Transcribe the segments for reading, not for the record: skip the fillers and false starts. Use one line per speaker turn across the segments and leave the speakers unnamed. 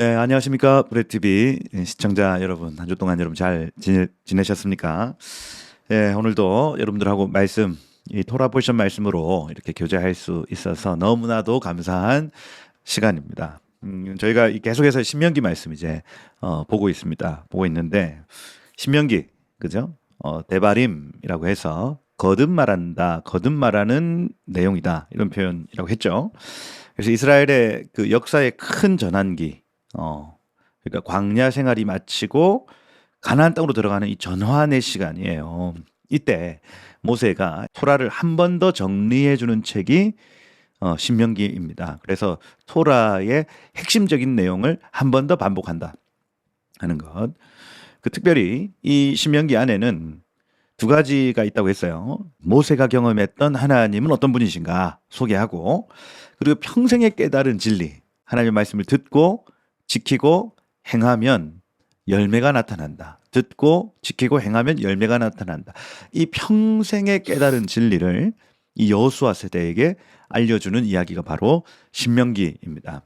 네, 안녕하십니까. 브레티비 시청자 여러분, 한 주 동안 여러분 잘 지내셨습니까? 예, 오늘도 여러분들하고 말씀, 이 토라 포션 말씀으로 이렇게 교제할 수 있어서 너무나도 감사한 시간입니다. 저희가 계속해서 신명기 말씀 이제 보고 있습니다. 보고 있는데 신명기, 그죠? 데바림이라고 해서 거듭 말한다, 거듭 말하는 내용이다 이런 표현이라고 했죠. 그래서 이스라엘의 그 역사의 큰 전환기, 그러니까 광야 생활이 마치고 가나안 땅으로 들어가는 이 전환의 시간이에요. 이때 모세가 토라를 한 번 더 정리해 주는 책이 신명기입니다. 그래서 토라의 핵심적인 내용을 한 번 더 반복한다 하는 것. 그 특별히 이 신명기 안에는 두 가지가 있다고 했어요. 모세가 경험했던 하나님은 어떤 분이신가 소개하고, 그리고 평생에 깨달은 진리, 하나님의 말씀을 듣고 지키고 행하면 열매가 나타난다. 듣고 지키고 행하면 열매가 나타난다. 이 평생에 깨달은 진리를 이 여호수아 세대에게 알려주는 이야기가 바로 신명기입니다.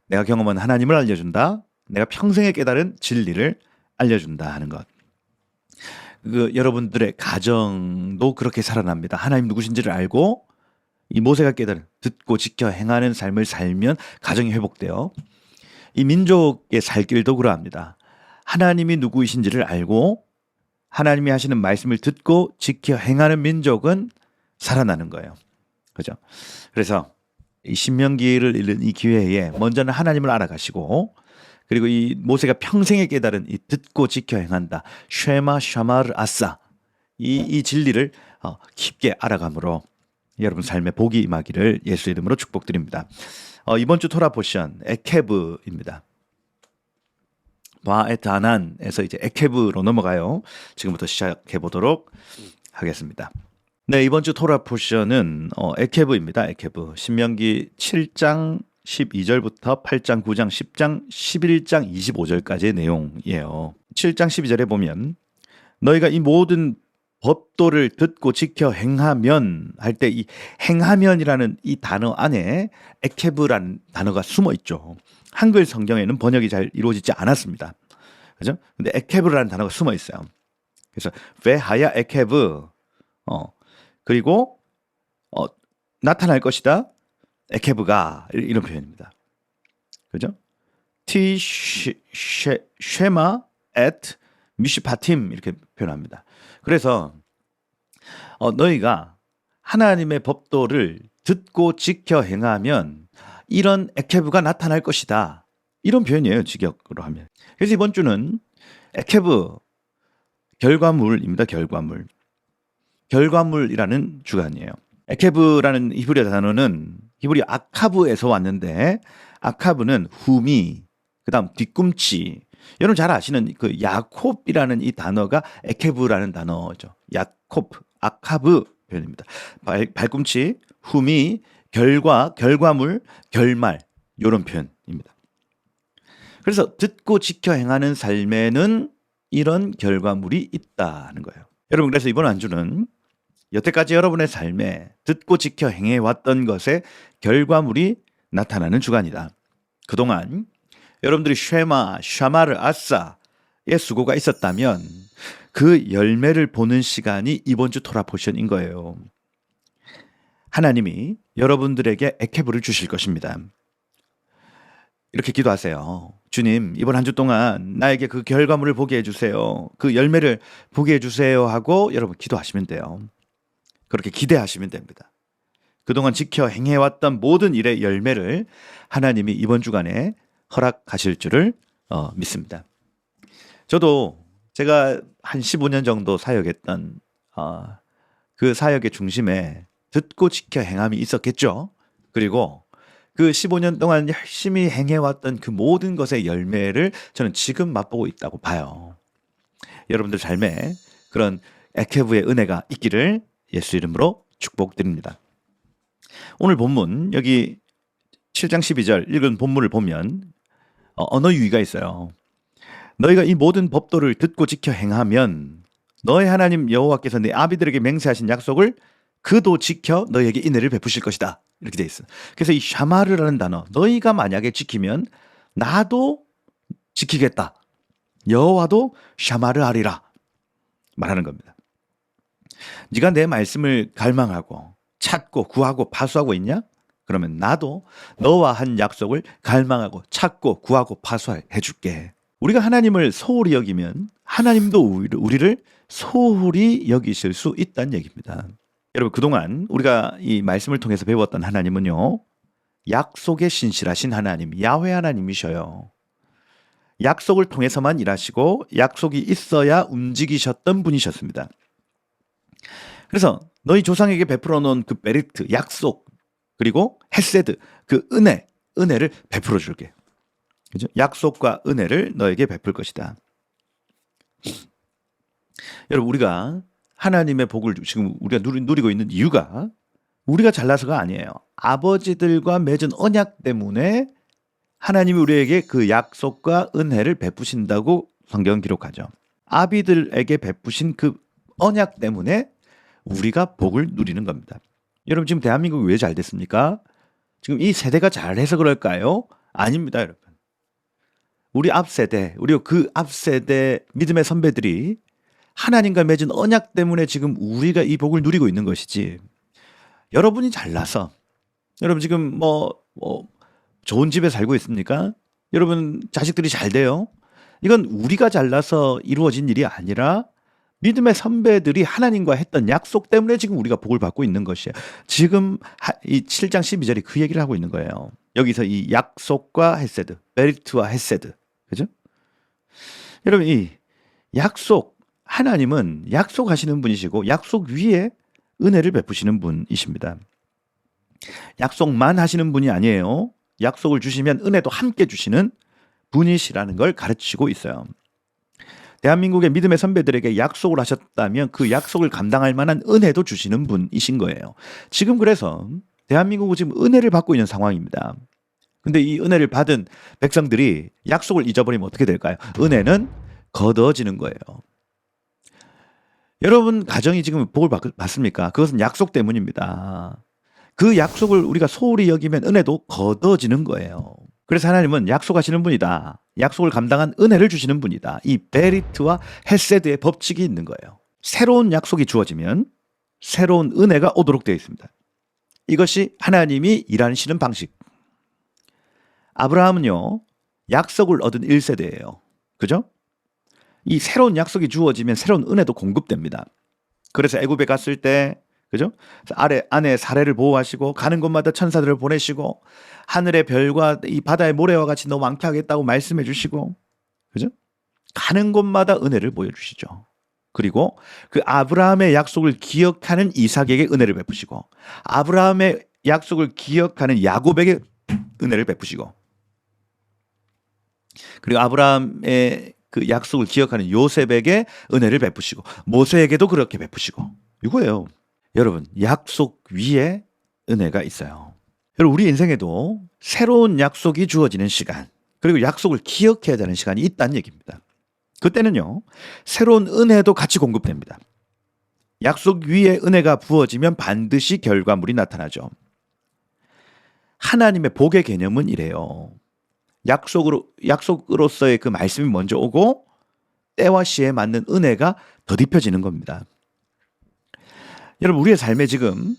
내가 경험한 하나님을 알려준다. 내가 평생에 깨달은 진리를 알려준다 하는 것. 여러분들의 가정도 그렇게 살아납니다. 하나님 누구신지를 알고 이 모세가 깨달은 듣고 지켜 행하는 삶을 살면 가정이 회복돼요. 이 민족의 살 길도 그러합니다. 하나님이 누구이신지를 알고 하나님이 하시는 말씀을 듣고 지켜 행하는 민족은 살아나는 거예요. 그죠? 그래서 이 신명기를 읽는 이 기회에 먼저는 하나님을 알아가시고, 그리고 이 모세가 평생에 깨달은 이 듣고 지켜 행한다. 쉐마 샤마르 아싸. 이 진리를 깊게 알아감으로 여러분 삶에 복이 임하기를 예수 이름으로 축복드립니다. 이번 주 토라 포션 에케브입니다. 바에타난에서 이제 에케브로 넘어가요. 지금부터 시작해 보도록 하겠습니다. 네, 이번 주 토라 포션은 에케브입니다. 에케브. 신명기 7장 12절부터 8장, 9장, 10장, 11장, 25절까지의 내용이에요. 7장 12절에 보면 너희가 이 모든 법도를 듣고 지켜 행하면 할 때 이 행하면이라는 이 단어 안에 에케브라는 단어가 숨어 있죠. 한글 성경에는 번역이 잘 이루어지지 않았습니다. 그죠? 근데 에케브라는 단어가 숨어 있어요. 그래서 베하야 에케브 그리고 나타날 것이다. 에케브가 이런 표현입니다. 그죠? 티 쉐마 앳 미시파팀 이렇게 표현합니다. 그래서 너희가 하나님의 법도를 듣고 지켜 행하면 이런 에케브가 나타날 것이다. 이런 표현이에요. 직역으로 하면. 그래서 이번 주는 에케브 결과물입니다. 결과물. 결과물이라는 주간이에요. 에케브라는 히브리 단어는 히브리 아카브에서 왔는데, 아카브는 후미, 그다음 뒤꿈치. 여러분 잘 아시는 그 야콥이라는 이 단어가 에케브라는 단어죠. 야콥, 아카브 표현입니다. 발꿈치, 후미, 결과물, 결말 이런 표현입니다. 그래서 듣고 지켜 행하는 삶에는 이런 결과물이 있다는 거예요. 여러분, 그래서 이번 한 주는 여태까지 여러분의 삶에 듣고 지켜 행해왔던 것의 결과물이 나타나는 주간이다. 그동안 여러분들이 샤마르 아싸의 수고가 있었다면 그 열매를 보는 시간이 이번 주 토라 포션인 거예요. 하나님이 여러분들에게 에케브를 주실 것입니다. 이렇게 기도하세요. 주님, 이번 한 주 동안 나에게 그 결과물을 보게 해주세요. 그 열매를 보게 해주세요 하고 여러분 기도하시면 돼요. 그렇게 기대하시면 됩니다. 그동안 지켜 행해왔던 모든 일의 열매를 하나님이 이번 주간에 허락하실 줄을 믿습니다. 저도 제가 한 15년 정도 사역했던 그 사역의 중심에 듣고 지켜 행함이 있었겠죠. 그리고 그 15년 동안 열심히 행해왔던 그 모든 것의 열매를 저는 지금 맛보고 있다고 봐요. 여러분들 삶에 그런 에케브의 은혜가 있기를 예수 이름으로 축복드립니다. 오늘 본문 여기 7장 12절 읽은 본문을 보면 언어 유희가 있어요. 너희가 이 모든 법도를 듣고 지켜 행하면 너희 하나님 여호와께서 네 아비들에게 맹세하신 약속을 그도 지켜 너희에게 인애를 베푸실 것이다. 이렇게 돼 있어요. 그래서 이 샤마르라는 단어, 너희가 만약에 지키면 나도 지키겠다. 여호와도 샤마를 하리라 말하는 겁니다. 네가 내 말씀을 갈망하고 찾고 구하고 파수하고 있냐? 그러면 나도 너와 한 약속을 갈망하고 찾고 구하고 파수해 줄게. 우리가 하나님을 소홀히 여기면 하나님도 우리를 소홀히 여기실 수 있다는 얘기입니다. 여러분, 그동안 우리가 이 말씀을 통해서 배웠던 하나님은요, 약속에 신실하신 하나님, 야훼 하나님이셔요. 약속을 통해서만 일하시고 약속이 있어야 움직이셨던 분이셨습니다. 그래서 너희 조상에게 베풀어 놓은 그 베리트, 약속, 그리고 헤세드, 그 은혜를 베풀어 줄게. 그죠? 약속과 은혜를 너에게 베풀 것이다. 여러분, 우리가 하나님의 복을 지금 우리가 누리고 있는 이유가 우리가 잘나서가 아니에요. 아버지들과 맺은 언약 때문에 하나님이 우리에게 그 약속과 은혜를 베푸신다고 성경은 기록하죠. 아비들에게 베푸신 그 언약 때문에 우리가 복을 누리는 겁니다. 여러분, 지금 대한민국이 왜 잘 됐습니까? 지금 이 세대가 잘해서 그럴까요? 아닙니다, 여러분. 우리 앞세대, 그리고 그 앞세대 믿음의 선배들이 하나님과 맺은 언약 때문에 지금 우리가 이 복을 누리고 있는 것이지, 여러분이 잘나서, 여러분 지금 좋은 집에 살고 있습니까? 여러분 자식들이 잘 돼요? 이건 우리가 잘나서 이루어진 일이 아니라 믿음의 선배들이 하나님과 했던 약속 때문에 지금 우리가 복을 받고 있는 것이에요. 지금 이 7장 12절이 그 얘기를 하고 있는 거예요. 여기서 이 약속과 헤세드, 베리트와 헤세드, 그죠? 여러분, 이 약속, 하나님은 약속하시는 분이시고 약속 위에 은혜를 베푸시는 분이십니다. 약속만 하시는 분이 아니에요. 약속을 주시면 은혜도 함께 주시는 분이시라는 걸 가르치고 있어요. 대한민국의 믿음의 선배들에게 약속을 하셨다면 그 약속을 감당할 만한 은혜도 주시는 분이신 거예요. 지금 그래서 대한민국은 지금 은혜를 받고 있는 상황입니다. 근데 이 은혜를 받은 백성들이 약속을 잊어버리면 어떻게 될까요? 은혜는 거둬지는 거예요. 여러분 가정이 지금 복을 받습니까? 그것은 약속 때문입니다. 그 약속을 우리가 소홀히 여기면 은혜도 거둬지는 거예요. 그래서 하나님은 약속하시는 분이다. 약속을 감당한 은혜를 주시는 분이다. 이 베리트와 헤세드의 법칙이 있는 거예요. 새로운 약속이 주어지면 새로운 은혜가 오도록 되어 있습니다. 이것이 하나님이 일하시는 방식. 아브라함은요, 약속을 얻은 1세대예요. 그죠? 이 새로운 약속이 주어지면 새로운 은혜도 공급됩니다. 그래서 애굽에 갔을 때, 그죠? 아내 사례를 보호하시고 가는 곳마다 천사들을 보내시고 하늘의 별과 이 바다의 모래와 같이 너무 많게 하겠다고 말씀해 주시고, 그죠? 가는 곳마다 은혜를 보여주시죠. 그리고 그 아브라함의 약속을 기억하는 이삭에게 은혜를 베푸시고 아브라함의 약속을 기억하는 야곱에게 은혜를 베푸시고, 그리고 아브라함의 그 약속을 기억하는 요셉에게 은혜를 베푸시고 모세에게도 그렇게 베푸시고, 이거예요. 여러분, 약속 위에 은혜가 있어요. 여러분, 우리 인생에도 새로운 약속이 주어지는 시간, 그리고 약속을 기억해야 되는 시간이 있다는 얘기입니다. 그때는요, 새로운 은혜도 같이 공급됩니다. 약속 위에 은혜가 부어지면 반드시 결과물이 나타나죠. 하나님의 복의 개념은 이래요. 약속으로서의 그 말씀이 먼저 오고 때와 시에 맞는 은혜가 더딥혀지는 겁니다. 여러분, 우리의 삶에 지금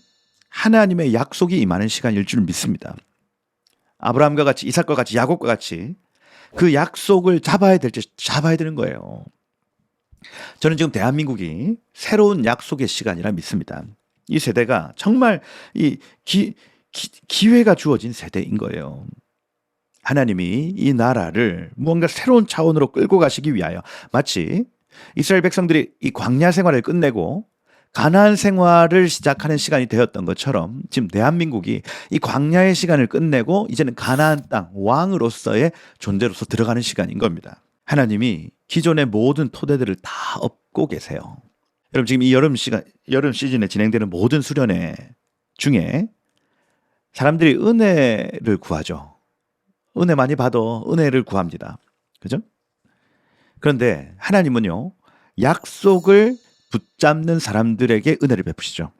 하나님의 약속이 임하는 시간일 줄 믿습니다. 아브라함과 같이, 이삭과 같이, 야곱과 같이 그 약속을 잡아야 될 때 잡아야 되는 거예요. 저는 지금 대한민국이 새로운 약속의 시간이라 믿습니다. 이 세대가 정말 이 기회가 주어진 세대인 거예요. 하나님이 이 나라를 무언가 새로운 차원으로 끌고 가시기 위하여, 마치 이스라엘 백성들이 이 광야 생활을 끝내고 가나안 생활을 시작하는 시간이 되었던 것처럼 지금 대한민국이 이 광야의 시간을 끝내고 이제는 가나안 땅 왕으로서의 존재로서 들어가는 시간인 겁니다. 하나님이 기존의 모든 토대들을 다 엎고 계세요. 여러분, 지금 이 여름 시즌에 진행되는 모든 수련회 중에 사람들이 은혜를 구하죠. 은혜 많이 받아 은혜를 구합니다. 그죠? 그런데 하나님은요, 약속을 붙잡는 사람들에게 은혜를 베푸시죠.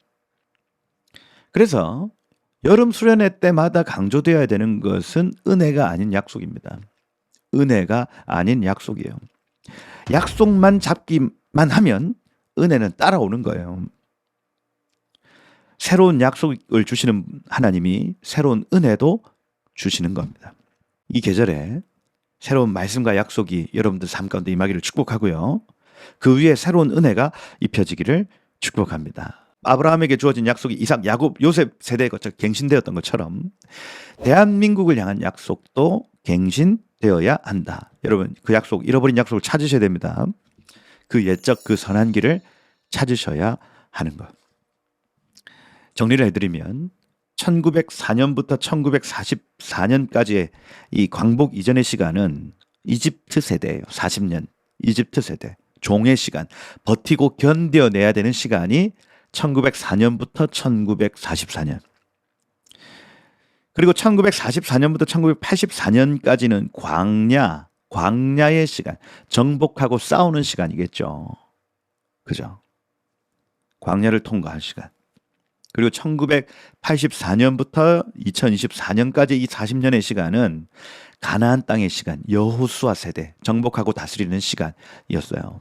그래서 여름 수련회 때마다 강조되어야 되는 것은 은혜가 아닌 약속입니다. 은혜가 아닌 약속이에요. 약속만 잡기만 하면 은혜는 따라오는 거예요. 새로운 약속을 주시는 하나님이 새로운 은혜도 주시는 겁니다. 이 계절에 새로운 말씀과 약속이 여러분들 삶 가운데 임하기를 축복하고요. 그 위에 새로운 은혜가 입혀지기를 축복합니다. 아브라함에게 주어진 약속이 이삭, 야곱, 요셉 세대에 거쳐 갱신되었던 것처럼 대한민국을 향한 약속도 갱신되어야 한다. 여러분, 그 약속, 잃어버린 약속을 찾으셔야 됩니다. 그 옛적 그 선한 길을 찾으셔야 하는 것. 정리를 해드리면 1904년부터 1944년까지의 이 광복 이전의 시간은 이집트 세대예요. 40년. 이집트 세대. 종의 시간. 버티고 견뎌내야 되는 시간이 1904년부터 1944년. 그리고 1944년부터 1984년까지는 광야의 시간. 정복하고 싸우는 시간이겠죠. 그죠? 광야를 통과할 시간. 그리고 1984년부터 2024년까지 이 40년의 시간은 가나안 땅의 시간, 여호수아 세대, 정복하고 다스리는 시간이었어요.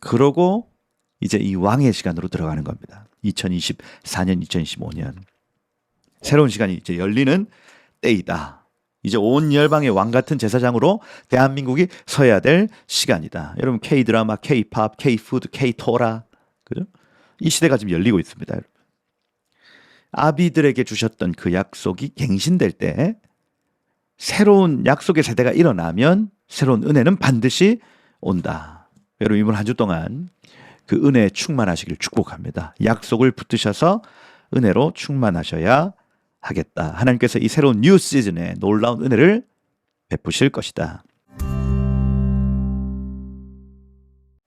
그러고 이제 이 왕의 시간으로 들어가는 겁니다. 2024년, 2025년. 새로운 시간이 이제 열리는 때이다. 이제 온 열방의 왕 같은 제사장으로 대한민국이 서야 될 시간이다. 여러분 K-드라마, K-팝, K-푸드, K-토라. 그죠? 이 시대가 지금 열리고 있습니다. 여러분. 아비들에게 주셨던 그 약속이 갱신될 때 새로운 약속의 세대가 일어나면 새로운 은혜는 반드시 온다. 여러분 이번 한 주 동안 그 은혜에 충만하시길 축복합니다. 약속을 붙드셔서 은혜로 충만하셔야 하겠다. 하나님께서 이 새로운 뉴 시즌에 놀라운 은혜를 베푸실 것이다.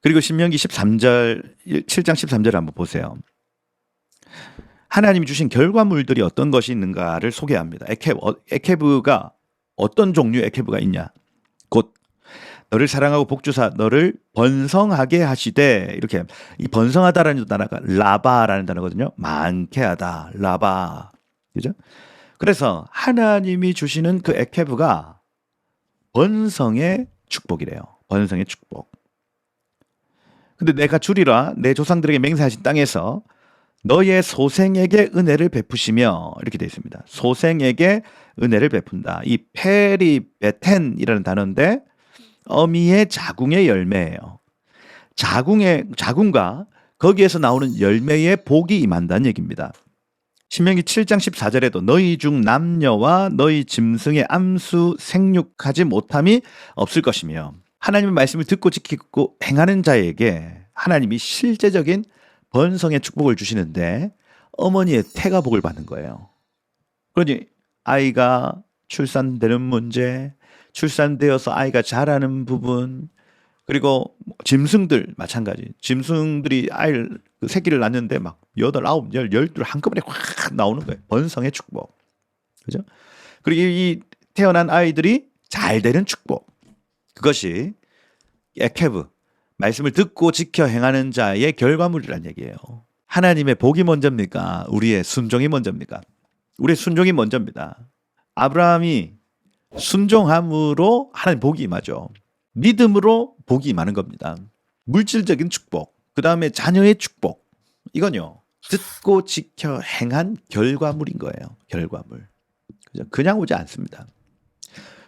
그리고 신명기 7장 13절을 한번 보세요. 하나님이 주신 결과물들이 어떤 것이 있는가를 소개합니다. 에케브가 어떤 종류의 에케브가 있냐? 곧 너를 사랑하고 복주사 너를 번성하게 하시되, 이렇게 이 번성하다라는 단어가 라바라는 단어거든요. 많게 하다, 라바. 그죠? 그래서 하나님이 주시는 그 에케브가 번성의 축복이래요. 번성의 축복. 근데 내가 주리라 내 조상들에게 맹세하신 땅에서 너의 소생에게 은혜를 베푸시며, 이렇게 되어 있습니다. 소생에게 은혜를 베푼다. 이 페리베텐이라는 단어인데 어미의 자궁의 열매예요. 자궁과 거기에서 나오는 열매의 복이 임한다는 얘기입니다. 신명기 7장 14절에도 너희 중 남녀와 너희 짐승의 암수 생육하지 못함이 없을 것이며, 하나님의 말씀을 듣고 지키고 행하는 자에게 하나님이 실제적인 번성의 축복을 주시는데 어머니의 태가 복을 받는 거예요. 그러니 아이가 출산되는 문제, 출산되어서 아이가 자라는 부분, 그리고 짐승들 마찬가지. 짐승들이 새끼를 낳는데 막 8, 9, 10, 12 한꺼번에 확 나오는 거예요. 번성의 축복. 그죠? 그리고 이 태어난 아이들이 잘 되는 축복. 그것이 에케브, 말씀을 듣고 지켜 행하는 자의 결과물이란 얘기예요. 하나님의 복이 먼저입니까? 우리의 순종이 먼저입니까? 우리의 순종이 먼저입니다. 아브라함이 순종함으로 하나님 복이 임하죠. 믿음으로 복이 임하는 겁니다. 물질적인 축복, 그 다음에 자녀의 축복. 이건요, 듣고 지켜 행한 결과물인 거예요. 결과물. 그냥 오지 않습니다.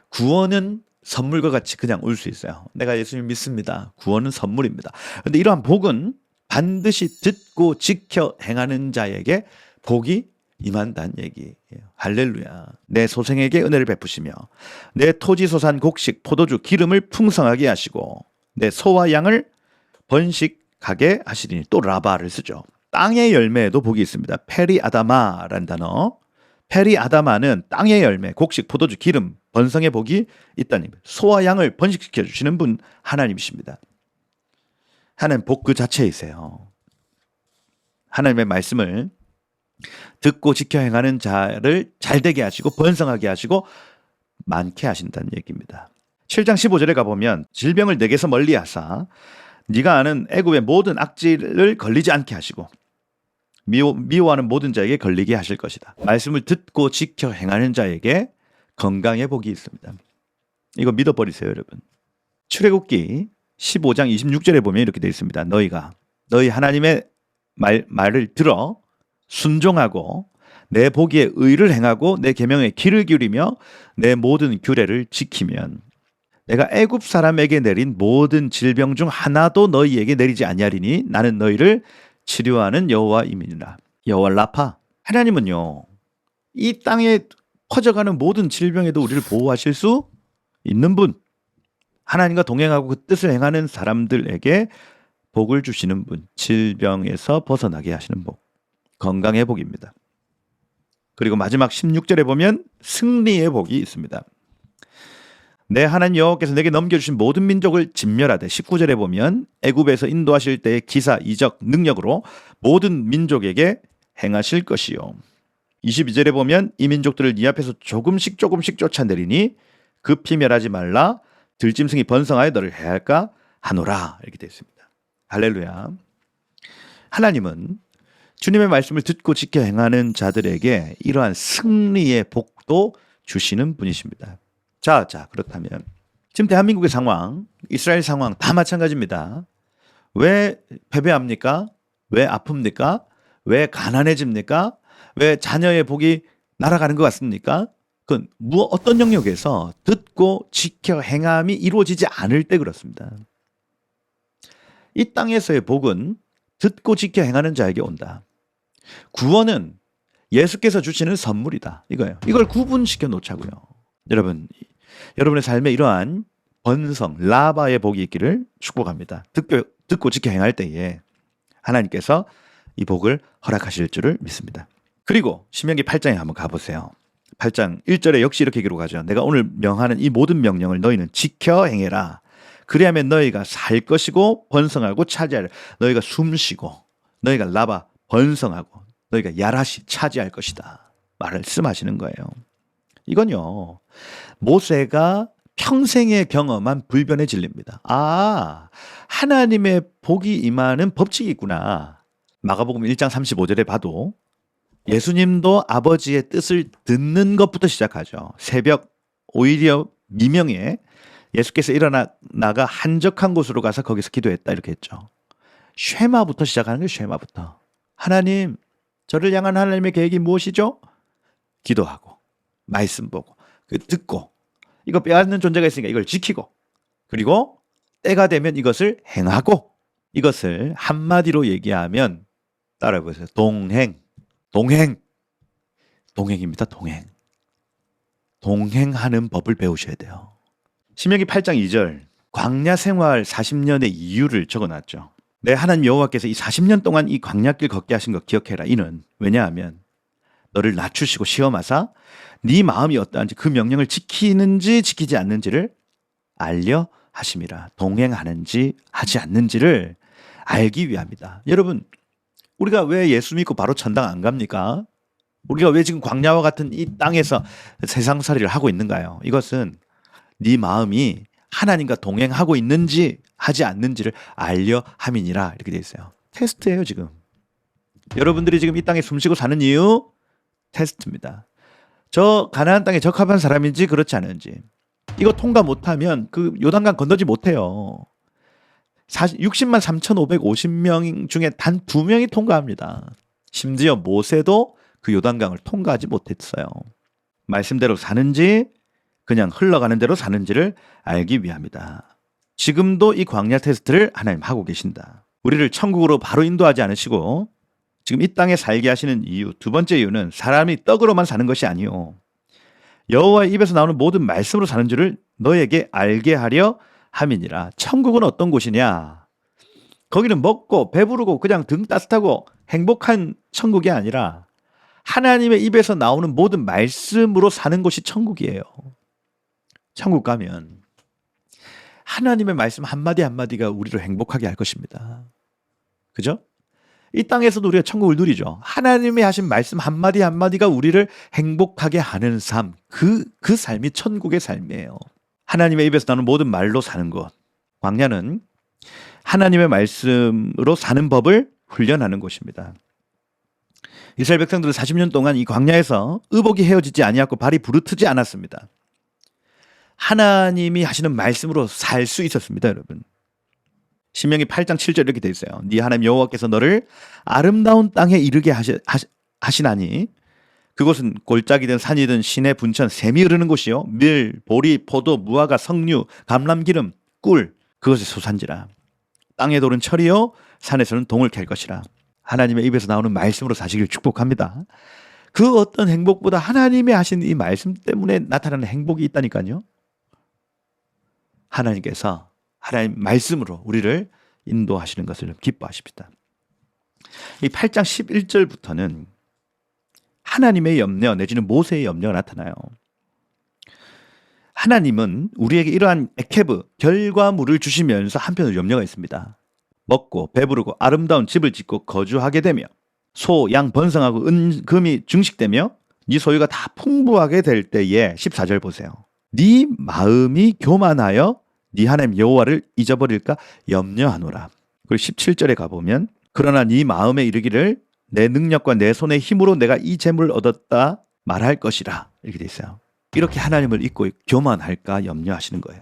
구원은 선물과 같이 그냥 올 수 있어요. 내가 예수님 믿습니다. 구원은 선물입니다. 그런데 이러한 복은 반드시 듣고 지켜 행하는 자에게 복이 임한다는 얘기예요. 할렐루야. 내 소생에게 은혜를 베푸시며 내 토지소산 곡식 포도주 기름을 풍성하게 하시고 내 소와 양을 번식하게 하시리니, 또 라바를 쓰죠. 땅의 열매에도 복이 있습니다. 페리아다마라는 단어. 페리아다마는 땅의 열매, 곡식, 포도주, 기름, 번성의 복이 있다는 얘기입니다. 소와 양을 번식시켜 주시는 분 하나님이십니다. 하나님 복 그 자체이세요. 하나님의 말씀을 듣고 지켜 행하는 자를 잘되게 하시고 번성하게 하시고 많게 하신다는 얘기입니다. 7장 15절에 가보면 질병을 내게서 멀리 하사 네가 아는 애굽의 모든 악질을 걸리지 않게 하시고 미워하는 모든 자에게 걸리게 하실 것이다. 말씀을 듣고 지켜 행하는 자에게 건강의 복이 있습니다. 이거 믿어버리세요, 여러분. 출애굽기 15장 26절에 보면 이렇게 되어 있습니다. 너희 하나님의 말을 들어 순종하고 내 보기에 의를 행하고 내 계명에 귀를 기울이며 내 모든 규례를 지키면 내가 애굽 사람에게 내린 모든 질병 중 하나도 너희에게 내리지 아니하리니 나는 너희를 치료하는 여호와임이니라. 여호와 라파. 하나님은요, 이 땅에 퍼져가는 모든 질병에도 우리를 보호하실 수 있는 분, 하나님과 동행하고 그 뜻을 행하는 사람들에게 복을 주시는 분, 질병에서 벗어나게 하시는 복, 건강의 복입니다. 그리고 마지막 16절에 보면 승리의 복이 있습니다. 내 하나님 여호와께서 내게 넘겨주신 모든 민족을 진멸하되, 19절에 보면 애굽에서 인도하실 때의 기사, 이적, 능력으로 모든 민족에게 행하실 것이요. 22절에 보면 이 민족들을 네 앞에서 조금씩 쫓아내리니 급히 멸하지 말라. 들짐승이 번성하여 너를 해할까 하노라. 이렇게 되어 있습니다. 할렐루야. 하나님은 주님의 말씀을 듣고 지켜 행하는 자들에게 이러한 승리의 복도 주시는 분이십니다. 자, 그렇다면 지금 대한민국의 상황, 이스라엘 상황 다 마찬가지입니다. 왜 패배합니까? 왜 아픕니까? 왜 가난해집니까? 왜 자녀의 복이 날아가는 것 같습니까? 그건 어떤 영역에서 듣고 지켜 행함이 이루어지지 않을 때 그렇습니다. 이 땅에서의 복은 듣고 지켜 행하는 자에게 온다. 구원은 예수께서 주시는 선물이다. 이거예요. 이걸 구분시켜 놓자고요. 여러분의 삶에 이러한 번성, 라바의 복이 있기를 축복합니다. 듣고 지켜 행할 때에 하나님께서 이 복을 허락하실 줄을 믿습니다. 그리고 신명기 8장에 한번 가보세요. 8장 1절에 역시 이렇게 기록하죠. 내가 오늘 명하는 이 모든 명령을 너희는 지켜 행해라. 그리하면 너희가 살 것이고 번성하고 차지하라. 너희가 숨쉬고 너희가 라바 번성하고 너희가 야라시 차지할 것이다. 말씀하시는 거예요. 이건요, 모세가 평생에 경험한 불변의 진리입니다. 하나님의 복이 임하는 법칙이 있구나. 마가복음 1장 35절에 봐도 예수님도 아버지의 뜻을 듣는 것부터 시작하죠. 새벽 오히려 미명에 예수께서 일어나가 한적한 곳으로 가서 거기서 기도했다 이렇게 했죠. 쉐마부터 시작하는 거예요. 쉐마부터. 하나님, 저를 향한 하나님의 계획이 무엇이죠? 기도하고 말씀 보고 듣고 이거 빼앗는 존재가 있으니까 이걸 지키고 그리고 때가 되면 이것을 행하고, 이것을 한마디로 얘기하면 따라해보세요. 동행입니다. 동행하는 법을 배우셔야 돼요. 신명기 8장 2절 광야 생활 40년의 이유를 적어놨죠. 내 하나님 여호와께서 이 40년 동안 이 광야길 걷게 하신 것 기억해라. 이는 왜냐하면 너를 낮추시고 시험하사 네 마음이 어떠한지 그 명령을 지키는지 지키지 않는지를 알려 하심이라. 동행하는지 하지 않는지를 알기 위함이다. 여러분, 우리가 왜 예수 믿고 바로 천당 안 갑니까? 우리가 왜 지금 광야와 같은 이 땅에서 세상살이를 하고 있는가요? 이것은 네 마음이 하나님과 동행하고 있는지 하지 않는지를 알려 함이니라. 이렇게 돼 있어요. 테스트예요. 지금 여러분들이 지금 이 땅에 숨쉬고 사는 이유 테스트입니다. 저 가나안 땅에 적합한 사람인지 그렇지 않은지, 이거 통과 못하면 그 요단강 건너지 못해요. 60만 3,550명 중에 단 2명이 통과합니다. 심지어 모세도 그 요단강을 통과하지 못했어요. 말씀대로 사는지 그냥 흘러가는 대로 사는지를 알기 위함이다. 지금도 이 광야 테스트를 하나님 하고 계신다. 우리를 천국으로 바로 인도하지 않으시고 지금 이 땅에 살게 하시는 이유, 두 번째 이유는 사람이 떡으로만 사는 것이 아니요 여호와의 입에서 나오는 모든 말씀으로 사는 줄을 너에게 알게 하려 함이니라. 천국은 어떤 곳이냐? 거기는 먹고 배부르고 그냥 등 따뜻하고 행복한 천국이 아니라 하나님의 입에서 나오는 모든 말씀으로 사는 곳이 천국이에요. 천국 가면 하나님의 말씀 한마디 한마디가 우리를 행복하게 할 것입니다. 그죠? 이 땅에서도 우리가 천국을 누리죠. 하나님이 하신 말씀 한마디 한마디가 우리를 행복하게 하는 삶, 그 삶이 천국의 삶이에요. 하나님의 입에서 나오는 모든 말로 사는 것. 광야는 하나님의 말씀으로 사는 법을 훈련하는 곳입니다. 이스라엘 백성들은 40년 동안 이 광야에서 의복이 헤어지지 아니하고 발이 부르트지 않았습니다. 하나님이 하시는 말씀으로 살 수 있었습니다, 여러분. 신명기 8장 7절 이렇게 돼 있어요. 네 하나님 여호와께서 너를 아름다운 땅에 이르게 하시나니 그곳은 골짜기든 산이든 시내 분천 샘이 흐르는 곳이요 밀, 보리, 포도, 무화과, 석류, 감람기름, 꿀 그것의 소산지라. 땅에 돌은 철이요 산에서는 동을 캘 것이라. 하나님의 입에서 나오는 말씀으로 사시길 축복합니다. 그 어떤 행복보다 하나님이 하신 이 말씀 때문에 나타나는 행복이 있다니까요. 하나님께서 하나님 말씀으로 우리를 인도하시는 것을 기뻐하십니다. 이 8장 11절부터는 하나님의 염려 내지는 모세의 염려가 나타나요. 하나님은 우리에게 이러한 에케브 결과물을 주시면서 한편으로 염려가 있습니다. 먹고 배부르고 아름다운 집을 짓고 거주하게 되며 소, 양 번성하고 은, 금이 증식되며 네 소유가 다 풍부하게 될 때에 14절 보세요. 네 마음이 교만하여 네 하나님 여호와를 잊어버릴까 염려하노라. 그리고 17절에 가보면 그러나 네 마음에 이르기를 내 능력과 내 손의 힘으로 내가 이 재물을 얻었다 말할 것이라 이렇게 돼 있어요. 이렇게 하나님을 잊고 교만할까 염려하시는 거예요.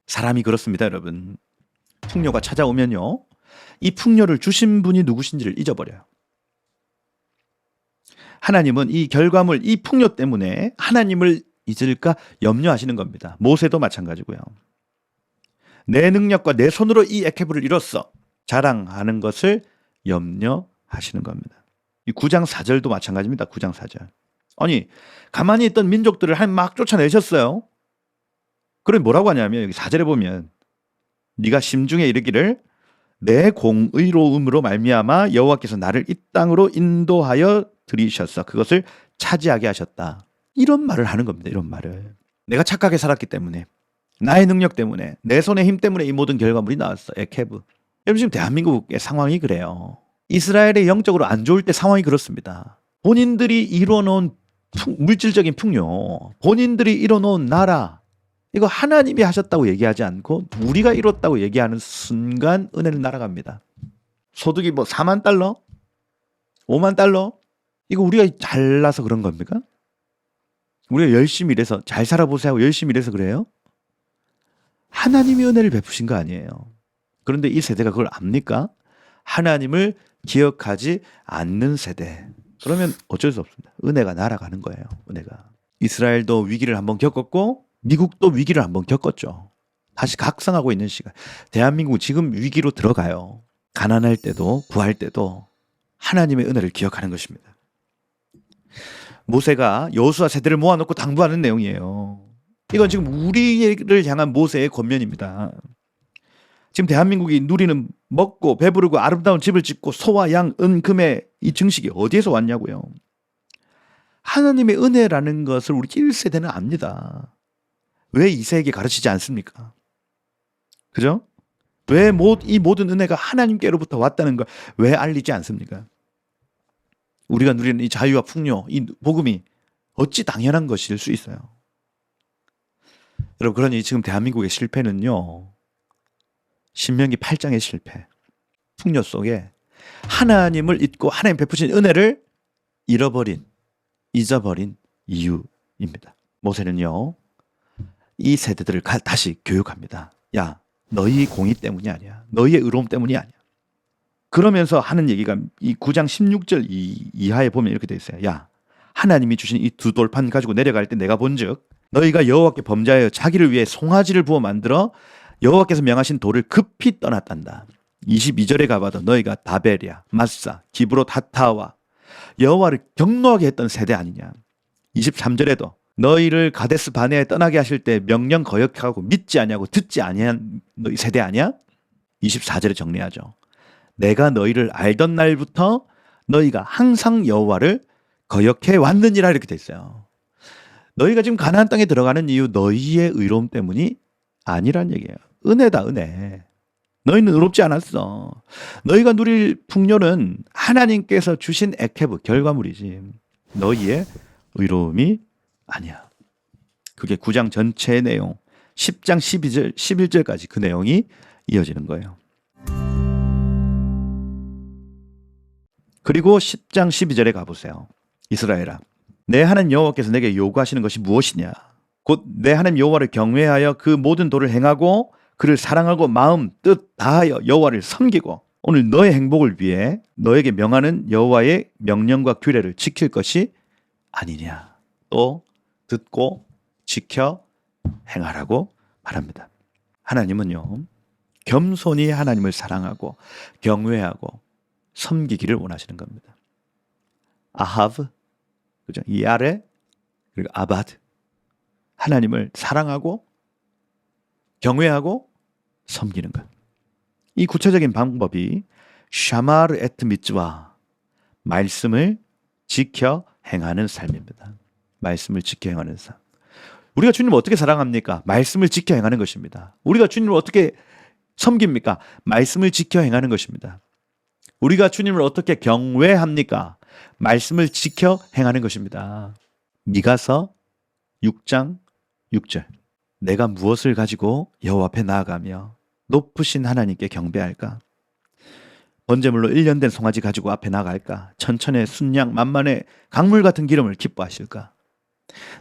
사람이 그렇습니다, 여러분. 풍요가 찾아오면요 이 풍요를 주신 분이 누구신지를 잊어버려요. 하나님은 이 결과물, 이 풍요 때문에 하나님을 잊을까 염려하시는 겁니다. 모세도 마찬가지고요. 내 능력과 내 손으로 이 에케브를 이뤘어 자랑하는 것을 염려하시는 겁니다. 이 9장 4절도 마찬가지입니다. 9장 4절. 아니 가만히 있던 민족들을 막 쫓아내셨어요. 그럼 뭐라고 하냐면 여기 4절에 보면 네가 심중에 이르기를 내 공의로움으로 말미암아 여호와께서 나를 이 땅으로 인도하여 들이셨어. 그것을 차지하게 하셨다. 이런 말을 하는 겁니다. 이런 말을. 내가 착하게 살았기 때문에 나의 능력 때문에 내 손의 힘 때문에 이 모든 결과물이 나왔어. 에케브. 여러분 지금 대한민국의 상황이 그래요. 이스라엘의 영적으로 안 좋을 때 상황이 그렇습니다. 본인들이 이뤄놓은 물질적인 풍요, 본인들이 이뤄놓은 나라 이거 하나님이 하셨다고 얘기하지 않고 우리가 이뤘다고 얘기하는 순간 은혜는 날아갑니다. 소득이 뭐 4만 달러? 5만 달러? 이거 우리가 잘나서 그런 겁니까? 우리가 열심히 일해서 잘 살아보세요 하고 열심히 일해서 그래요? 하나님이 은혜를 베푸신 거 아니에요. 그런데 이 세대가 그걸 압니까? 하나님을 기억하지 않는 세대. 그러면 어쩔 수 없습니다. 은혜가 날아가는 거예요. 은혜가. 이스라엘도 위기를 한번 겪었고 미국도 위기를 한번 겪었죠. 다시 각성하고 있는 시간. 대한민국은 지금 위기로 들어가요. 가난할 때도 구할 때도 하나님의 은혜를 기억하는 것입니다. 모세가 여호수아 세대를 모아놓고 당부하는 내용이에요. 이건 지금 우리를 향한 모세의 권면입니다. 지금 대한민국이 누리는 먹고 배부르고 아름다운 집을 짓고 소와 양, 은, 금의 이 증식이 어디에서 왔냐고요. 하나님의 은혜라는 것을 우리 1세대는 압니다. 왜 2세에게 가르치지 않습니까? 그죠? 왜 이 모든 은혜가 하나님께로부터 왔다는 걸 왜 알리지 않습니까? 우리가 누리는 이 자유와 풍요, 이 복음이 어찌 당연한 것일 수 있어요. 여러분 그러니 지금 대한민국의 실패는요. 신명기 8장의 실패. 풍요 속에 하나님을 잊고 하나님 베푸신 은혜를 잊어버린 이유입니다. 모세는요. 이 세대들을 다시 교육합니다. 야, 너희 공의 때문이 아니야. 너희의 의로움 때문이 아니야. 그러면서 하는 얘기가 이 9장 16절 이하에 보면 이렇게 돼 있어요. 야, 하나님이 주신 이 두 돌판 가지고 내려갈 때 내가 본즉 너희가 여호와께 범죄하여 자기를 위해 송아지를 부어 만들어 여호와께서 명하신 돌을 급히 떠났단다. 22절에 가봐도 너희가 다벨이야, 마사, 기브롯 하타와 여호와를 경노하게 했던 세대 아니냐. 23절에도 너희를 가데스 바네아에 떠나게 하실 때 명령 거역하고 믿지 아니하고 듣지 아니한 너희 세대 아니야? 24절에 정리하죠. 내가 너희를 알던 날부터 너희가 항상 여호와를 거역해 왔느니라 이렇게 돼 있어요. 너희가 지금 가나안 땅에 들어가는 이유 너희의 의로움 때문이 아니란 얘기예요. 은혜다, 은혜. 너희는 의롭지 않았어. 너희가 누릴 풍요는 하나님께서 주신 에케브 결과물이지 너희의 의로움이 아니야. 그게 9장 전체의 내용 10장 12절 11절까지 그 내용이 이어지는 거예요. 그리고 10장 12절에 가보세요. 이스라엘아, 내 하나님 여호와께서 내게 요구하시는 것이 무엇이냐? 곧 내 하나님 여호와를 경외하여 그 모든 도를 행하고 그를 사랑하고 마음 뜻 다하여 여호와를 섬기고 오늘 너의 행복을 위해 너에게 명하는 여호와의 명령과 규례를 지킬 것이 아니냐. 또 듣고 지켜 행하라고 말합니다. 하나님은요, 겸손히 하나님을 사랑하고 경외하고 섬기기를 원하시는 겁니다. 아하브, 그죠? 야레, 그리고 아바드. 하나님을 사랑하고 경외하고 섬기는 것. 이 구체적인 방법이 샤마르 에트 미츠와, 말씀을 지켜 행하는 삶입니다. 말씀을 지켜 행하는 삶. 우리가 주님을 어떻게 사랑합니까? 말씀을 지켜 행하는 것입니다. 우리가 주님을 어떻게 섬깁니까? 말씀을 지켜 행하는 것입니다. 우리가 주님을 어떻게 경외합니까? 말씀을 지켜 행하는 것입니다. 미가서 6장 6절. 내가 무엇을 가지고 여호와 앞에 나아가며 높으신 하나님께 경배할까? 번제물로 1년 된 송아지 가지고 앞에 나갈까? 천천의 순양 만만의 강물 같은 기름을 기뻐하실까?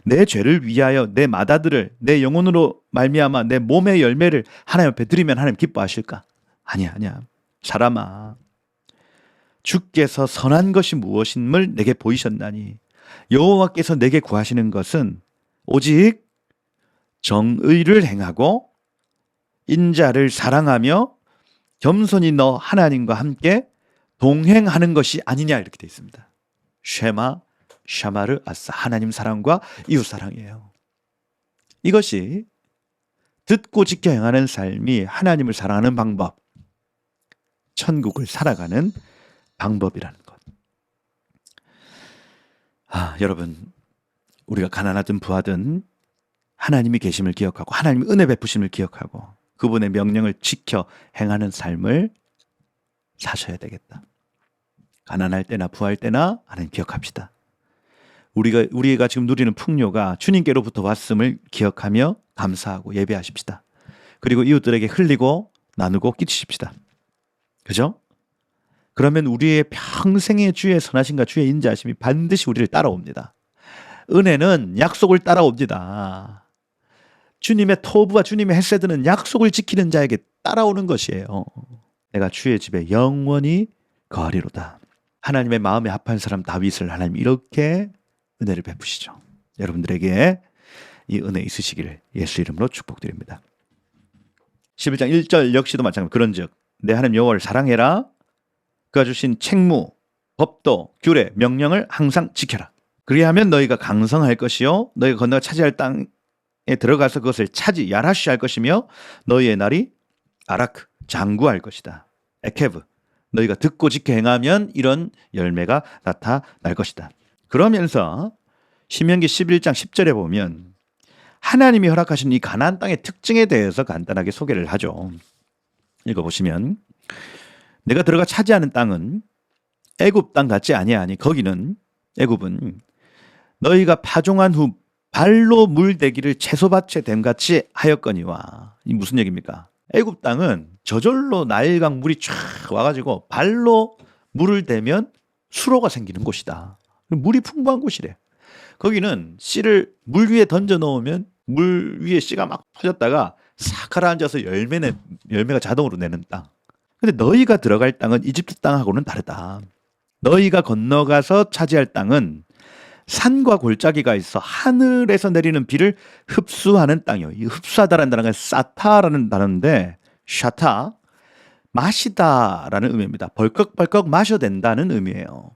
내 죄를 위하여 내 마다들을 내 영혼으로 말미암아 내 몸의 열매를 하나님 앞에 드리면 하나님 기뻐하실까? 아니야. 사람아, 주께서 선한 것이 무엇임을 내게 보이셨나니 여호와께서 내게 구하시는 것은 오직 정의를 행하고 인자를 사랑하며 겸손히 너 하나님과 함께 동행하는 것이 아니냐, 이렇게 되어 있습니다. 쉐마 샤마르 아싸, 하나님 사랑과 이웃 사랑이에요. 이것이 듣고 지켜 행하는 삶이 하나님을 사랑하는 방법, 천국을 살아가는 방법이라는 것. 여러분, 우리가 가난하든 부하든 하나님이 계심을 기억하고 하나님의 은혜 베푸심을 기억하고 그분의 명령을 지켜 행하는 삶을 사셔야 되겠다. 가난할 때나 부할 때나 하나님 기억합시다. 우리가 지금 누리는 풍요가 주님께로부터 왔음을 기억하며 감사하고 예배하십시다. 그리고 이웃들에게 흘리고 나누고 끼치십시다. 그죠? 그러면 우리의 평생의 주의 선하심과 주의 인자하심이 반드시 우리를 따라옵니다. 은혜는 약속을 따라옵니다. 주님의 토부와 주님의 헤세드는 약속을 지키는 자에게 따라오는 것이에요. 내가 주의 집에 영원히 거하리로다. 하나님의 마음에 합한 사람 다윗을 하나님 이렇게 은혜를 베푸시죠. 여러분들에게 이 은혜 있으시기를 예수 이름으로 축복드립니다. 11장 1절 역시도 마찬가지로 그런즉 내 하나님 여호와를 사랑해라. 그가 주신 책무, 법도, 규례, 명령을 항상 지켜라. 그리하면 너희가 강성할 것이요 너희가 건너가 차지할 땅에 들어가서 그것을 야라시할 것이며 너희의 날이 아라크, 장구할 것이다. 에케브, 너희가 듣고 지켜 행하면 이런 열매가 나타날 것이다. 그러면서 신명기 11장 10절에 보면 하나님이 허락하신 이 가나안 땅의 특징에 대해서 간단하게 소개를 하죠. 읽어보시면 내가 들어가 차지하는 땅은 애굽 땅 같지 아니하니 거기는 애굽은 너희가 파종한 후 발로 물대기를 채소밭에 됨같이 하였거니와. 이 무슨 얘기입니까? 애굽 땅은 저절로 나일강 물이 쫙 와가지고 발로 물을 대면 수로가 생기는 곳이다. 물이 풍부한 곳이래. 거기는 씨를 물 위에 던져 놓으면 물 위에 씨가 막 퍼졌다가 싹 가라앉아서 열매가 자동으로 내는 땅. 근데 너희가 들어갈 땅은 이집트 땅하고는 다르다. 너희가 건너가서 차지할 땅은 산과 골짜기가 있어 하늘에서 내리는 비를 흡수하는 땅이요. 이 흡수하다라는 단어가 사타라는 단어인데 샤타, 마시다라는 의미입니다. 벌컥벌컥 마셔야 된다는 의미예요.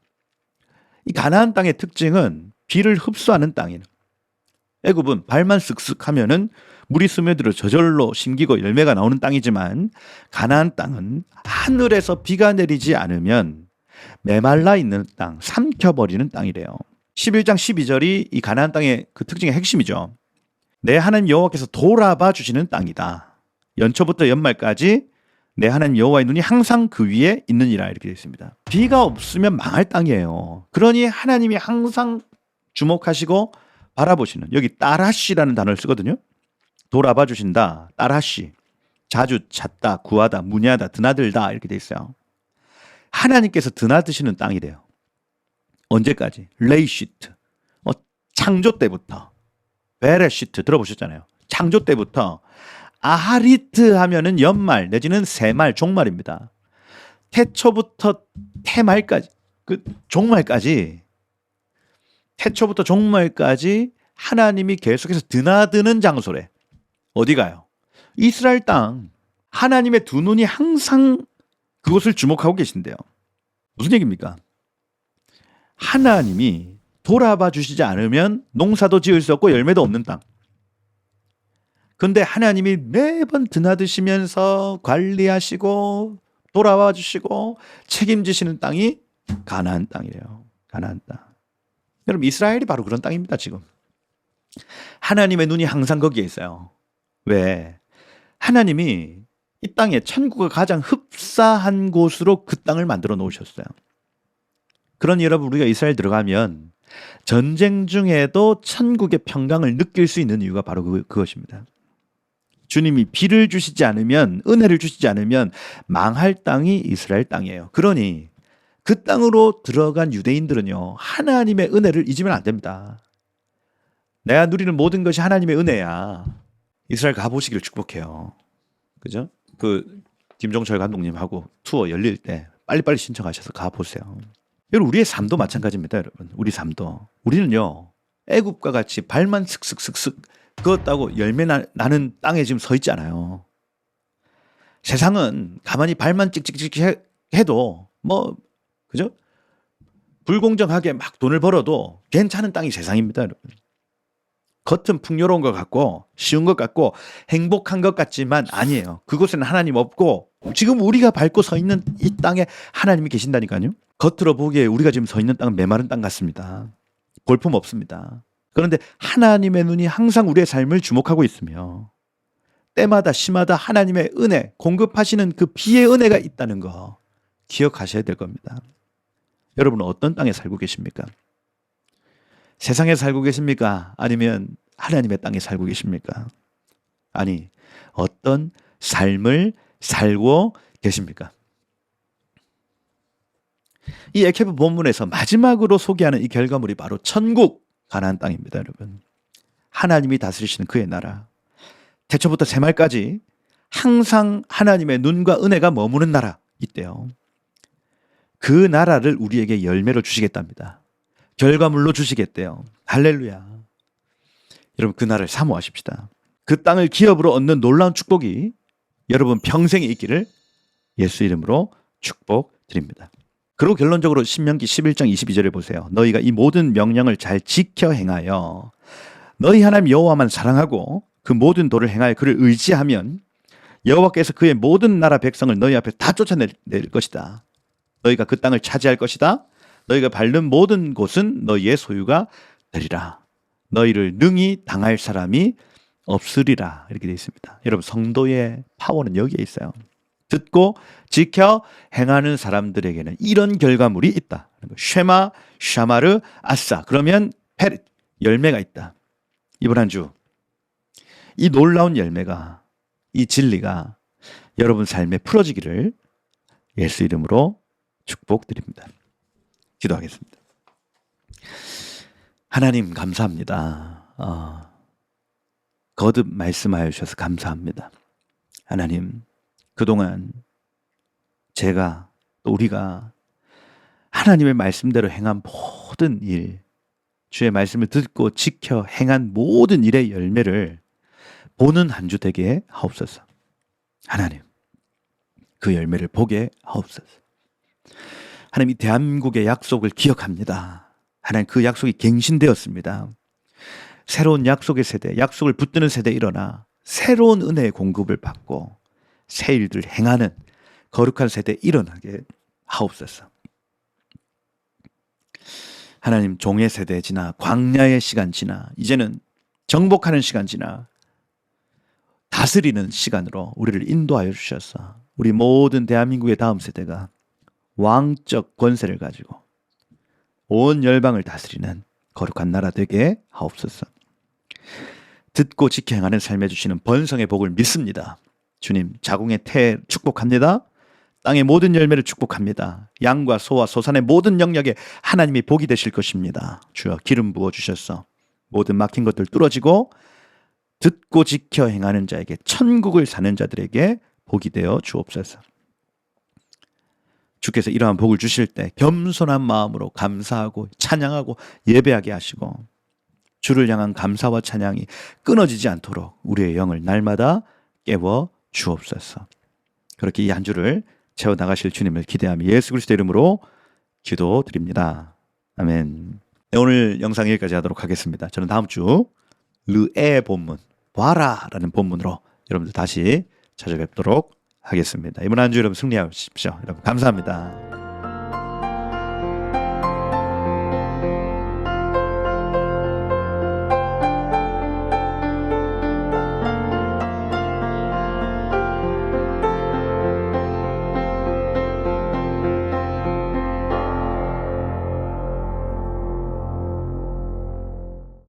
이 가나안 땅의 특징은 비를 흡수하는 땅이에요. 애굽은 발만 쓱쓱 하면은 물이 스며들어 저절로 심기고 열매가 나오는 땅이지만 가나안 땅은 하늘에서 비가 내리지 않으면 메말라 있는 땅, 삼켜버리는 땅이래요. 11장 12절이 이 가나안 땅의 그 특징의 핵심이죠. 내 하나님 여호와께서 돌아봐 주시는 땅이다. 연초부터 연말까지 내 하나님 여호와의 눈이 항상 그 위에 있느니라, 이렇게 되어 있습니다. 비가 없으면 망할 땅이에요. 그러니 하나님이 항상 주목하시고 바라보시는, 여기 따라시라는 단어를 쓰거든요. 돌아봐 주신다, 따라시, 자주 찾다, 구하다, 문의하다, 드나들다, 이렇게 되어 있어요. 하나님께서 드나드시는 땅이래요. 언제까지? 레이시트, 창조 때부터 베레시트 들어보셨잖아요. 창조 때부터 아하리트 하면은 연말 내지는 새말, 종말입니다. 태초부터 태말까지, 그 종말까지, 태초부터 종말까지 하나님이 계속해서 드나드는 장소래. 어디가요? 이스라엘 땅. 하나님의 두 눈이 항상 그곳을 주목하고 계신데요. 무슨 얘기입니까? 하나님이 돌아봐 주시지 않으면 농사도 지을 수 없고 열매도 없는 땅. 근데 하나님이 매번 드나드시면서 관리하시고 돌아와 주시고 책임지시는 땅이 가나안 땅이래요. 가나안 땅. 여러분, 이스라엘이 바로 그런 땅입니다. 지금 하나님의 눈이 항상 거기에 있어요. 왜? 하나님이 이 땅에 천국을 가장 흡사한 곳으로 그 땅을 만들어 놓으셨어요. 그러니 여러분, 우리가 이스라엘 들어가면 전쟁 중에도 천국의 평강을 느낄 수 있는 이유가 바로 그것입니다. 주님이 비를 주시지 않으면, 은혜를 주시지 않으면 망할 땅이 이스라엘 땅이에요. 그러니 그 땅으로 들어간 유대인들은요, 하나님의 은혜를 잊으면 안 됩니다. 내가 누리는 모든 것이 하나님의 은혜야. 이스라엘 가보시기를 축복해요. 그죠? 그 김종철 감독님하고 투어 열릴 때 빨리빨리 신청하셔서 가보세요. 여러분, 우리의 삶도 마찬가지입니다. 여러분, 우리 삶도. 우리는요, 애굽과 같이 발만 슥슥슥슥 그었다고 열매 나는 땅에 지금 서 있지 않아요. 세상은 가만히 발만 찍찍찍 해도 뭐, 그죠? 불공정하게 막 돈을 벌어도 괜찮은 땅이 세상입니다. 여러분. 겉은 풍요로운 것 같고 쉬운 것 같고 행복한 것 같지만 아니에요. 그곳에는 하나님 없고 지금 우리가 밟고 서 있는 이 땅에 하나님이 계신다니까요. 겉으로 보기에 우리가 지금 서 있는 땅은 메마른 땅 같습니다. 볼품 없습니다. 그런데 하나님의 눈이 항상 우리의 삶을 주목하고 있으며 때마다 시마다 하나님의 은혜, 공급하시는 그 비의 은혜가 있다는 거 기억하셔야 될 겁니다. 여러분은 어떤 땅에 살고 계십니까? 세상에 살고 계십니까? 아니면 하나님의 땅에 살고 계십니까? 아니, 어떤 삶을 살고 계십니까? 이 에케브 본문에서 마지막으로 소개하는 이 결과물이 바로 천국, 가나안 땅입니다, 여러분. 하나님이 다스리시는 그의 나라. 태초부터 새말까지 항상 하나님의 눈과 은혜가 머무는 나라 있대요. 그 나라를 우리에게 열매로 주시겠답니다. 결과물로 주시겠대요. 할렐루야. 여러분, 그 나라를 사모하십시다. 그 땅을 기업으로 얻는 놀라운 축복이 여러분 평생에 있기를 예수 이름으로 축복드립니다. 그리고 결론적으로 신명기 11장 22절에 보세요. 너희가 이 모든 명령을 잘 지켜 행하여 너희 하나님 여호와만 사랑하고 그 모든 도를 행하여 그를 의지하면 여호와께서 그의 모든 나라 백성을 너희 앞에 다 쫓아낼 것이다. 너희가 그 땅을 차지할 것이다. 너희가 밟는 모든 곳은 너희의 소유가 되리라. 너희를 능히 당할 사람이 없으리라. 이렇게 되어 있습니다. 여러분, 성도의 파워는 여기에 있어요. 듣고 지켜 행하는 사람들에게는 이런 결과물이 있다. 쉐마, 샤마르, 아싸. 그러면 페릿, 열매가 있다. 이번 한 주 이 놀라운 열매가, 이 진리가 여러분 삶에 풀어지기를 예수 이름으로 축복드립니다. 기도하겠습니다. 하나님 감사합니다. 거듭 말씀하여 주셔서 감사합니다. 하나님, 그동안 제가 또 우리가 하나님의 말씀대로 행한 모든 일, 주의 말씀을 듣고 지켜 행한 모든 일의 열매를 보는 한 주 되게 하옵소서. 하나님, 그 열매를 보게 하옵소서. 하나님, 이 대한민국의 약속을 기억합니다. 하나님, 그 약속이 갱신되었습니다. 새로운 약속의 세대, 약속을 붙드는 세대에 일어나 새로운 은혜의 공급을 받고 새 일들을 행하는 거룩한 세대에 일어나게 하옵소서. 하나님, 종의 세대 지나 광야의 시간 지나 이제는 정복하는 시간 지나 다스리는 시간으로 우리를 인도하여 주셔서 우리 모든 대한민국의 다음 세대가 왕적 권세를 가지고 온 열방을 다스리는 거룩한 나라 되게 하옵소서. 듣고 지켜 행하는 삶에 주시는 번성의 복을 믿습니다. 주님, 자궁의 태 축복합니다. 땅의 모든 열매를 축복합니다. 양과 소와 소산의 모든 영역에 하나님이 복이 되실 것입니다. 주여, 기름 부어 주셔서 모든 막힌 것들 뚫어지고 듣고 지켜 행하는 자에게 천국을 사는 자들에게 복이 되어 주옵소서. 주께서 이러한 복을 주실 때 겸손한 마음으로 감사하고 찬양하고 예배하게 하시고 주를 향한 감사와 찬양이 끊어지지 않도록 우리의 영을 날마다 깨워 주옵소서. 그렇게 이 한 주를 채워나가실 주님을 기대하며 예수 그리스도 이름으로 기도드립니다. 아멘. 네, 오늘 영상 여기까지 하도록 하겠습니다. 저는 다음 주 르의 본문, 봐라 라는 본문으로 여러분들 다시 찾아뵙도록 하겠습니다. 이번 한 주 여러분 승리하십시오. 여러분 감사합니다.